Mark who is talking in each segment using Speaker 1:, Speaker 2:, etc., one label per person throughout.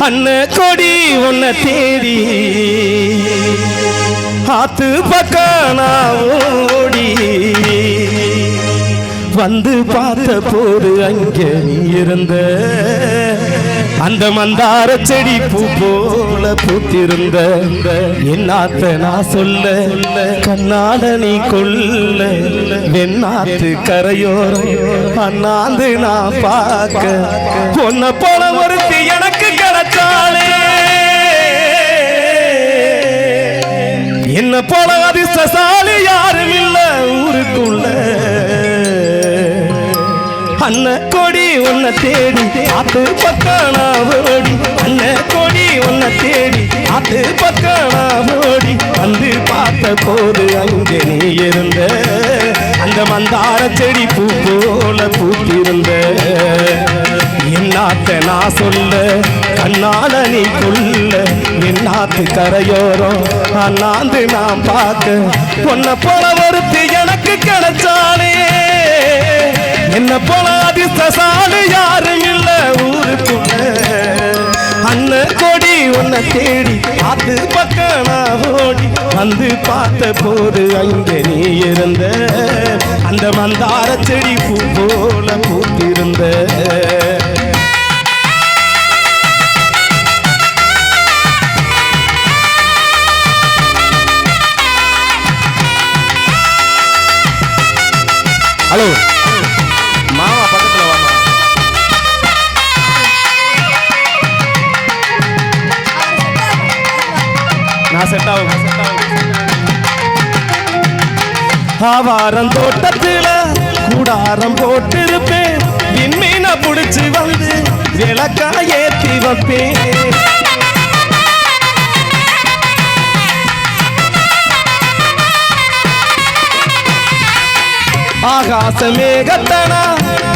Speaker 1: அண்ண கொடி உன்னை தேடி ஆத்து பக்கம் ஓடி வந்து பார்த்த போது அங்கே நீ இருந்த அந்த மந்தார செடி பூ போல பூத்திருந்த என்னாத்த நான் சொல்ல கண்ணால நீ கொல்ல வெண்ணாத்து கரையோரம் அண்ணாந்து நான் பார்க்க பொன்ன போல ஒருத்தி எனக்கு கிடைச்சாலே என்ன போல அதிர்ஷ்டசாலி யாரும் இல்ல ஊருக்குள்ள அண்ண கொடி உன்னை தேடி ஆத்து பக்கம் ஓடி அண்ண கொடி உன்னை தேடி ஆத்து பக்கம் ஓடி வந்து பார்த்த போது அங்கே நீ இருந்த அந்த மந்தார செடி பூ போல பூத்திருந்த என்னாத்த நான் சொல்ல கண்ணால நீ கொல்ல என்னாத்து கரையோரம் அண்ணாந்து நான் பார்க்க பொன்ன போல ஒருத்தி எனக்கு கிடைச்சாலே என்ன போல அதிர்ஷ்டசாலி யாரும் இல்ல ஊருக்குள்ள அண்ண கொடி உன்னை தேடி ஆத்து பக்கம் ஓடி வந்து பார்த்த போது அங்கே நீ இருந்த அந்த மந்தார செடி பூ போல பூத்திருந்த ஹலோ மாமா பக்கத்துல வாமா நான் செட் ஆகும் ஆவாரம் தோட்டத்துல கூடாரம் போட்டிருப்பேன் விண்மீன புடிச்சு வந்து விளக்கா ஏத்தி வைப்பேன் ஆகாச மேகத்தனா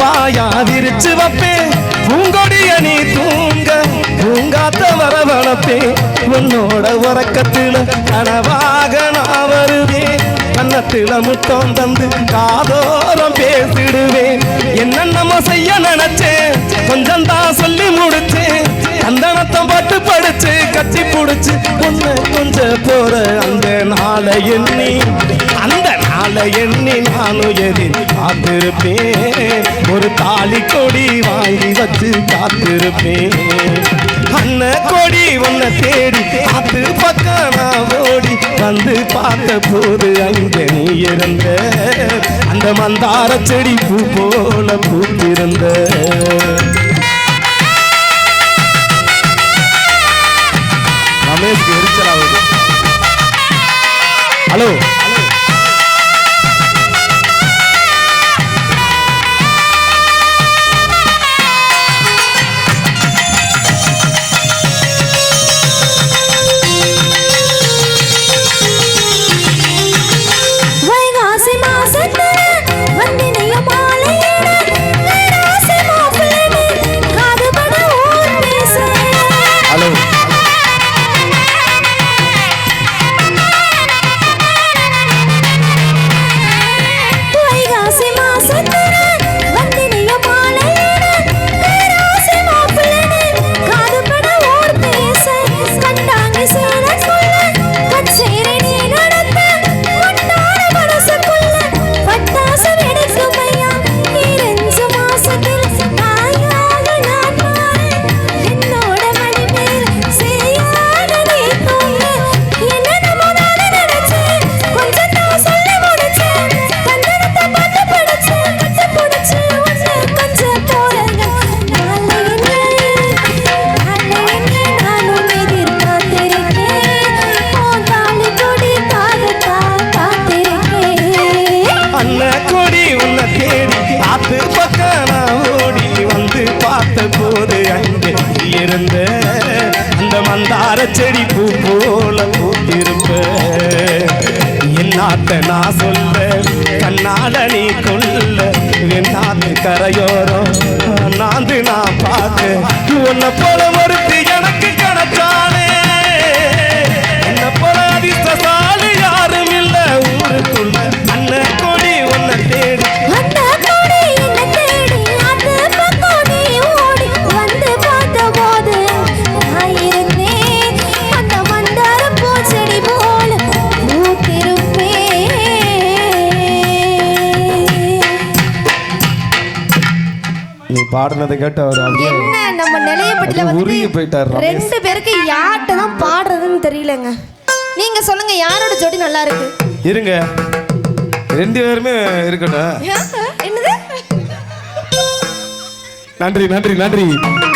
Speaker 1: பாயா விரிச்சு வைப்பேன் பூங்கொடிய நீ தூங்க பூங்காத்த வரவழைப்பேன் உன்னோட உறக்கத்துல கனவாக நான் வருவேன் கன்னத்துல முத்தம் தந்து காதோரம் பேசிடுவேன் என்னென்னமோ செய்ய நினைச்சேன் கொஞ்சம் தான் சொல்லி முடிச்சேன் கந்தனத்தம் பாட்டு படிச்சு கச்சி புடிச்சு பொண்ணு கொஞ்சம் போற அந்த நாளை எண்ணி நானும் எதிர் காத்திருப்பேன் ஒரு தாலி கொடி வாங்கி வச்சு காத்திருப்பேன் அண்ண கொடி உன்னை தேடி ஆத்து பக்கம் நான் ஓடி வந்து பார்த்த போது அங்கே நீ இருந்த அந்த மந்தார செடி பூ போல பூத்திருந்த ரமேஷ்க்கு எரிச்சலாகுது. ஹலோ அந்த மந்தார செடி பூ போல பூத்திருப்ப என்னாத்த நான் சொல்ல கண்ணால நீ கொல்ல வெண்ணாத்து கரையோரம் நாந்து நான் பார்க்க உன்னை போல ஒருத்தி எனக்கு கிடைச்சானே என்ன போல அதிர்ஷ்டசாலி யாரும் இல்ல ஊருக்குள்ள அண்ண கொடி உன்னை தேடி
Speaker 2: வந்து பார்த்த போது
Speaker 1: பாடுனதை கேட்டு அவர் அப்படியே
Speaker 2: என்ன நம்ம நிலையப்பட்டில
Speaker 1: உருகி
Speaker 2: வந்து
Speaker 1: போயிட்டார் ரமேஷ்.
Speaker 2: ரெண்டு பேருக்கு யார்கிட்ட தான் பாடுறதுன்னு தெரியலங்க. நீங்க சொல்லுங்க யாரோட ஜோடி நல்லா இருக்கு?
Speaker 1: இருங்க, ரெண்டு பேருமே இருக்கட்டும்.
Speaker 2: என்னது?
Speaker 1: நன்றி நன்றி நன்றி.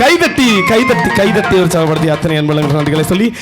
Speaker 1: கைதட்டி கைதட்டி கைதட்டி உற்சாகப்படுத்தி அத்தனை அன்பழகன் நன்றிகளை சொல்லி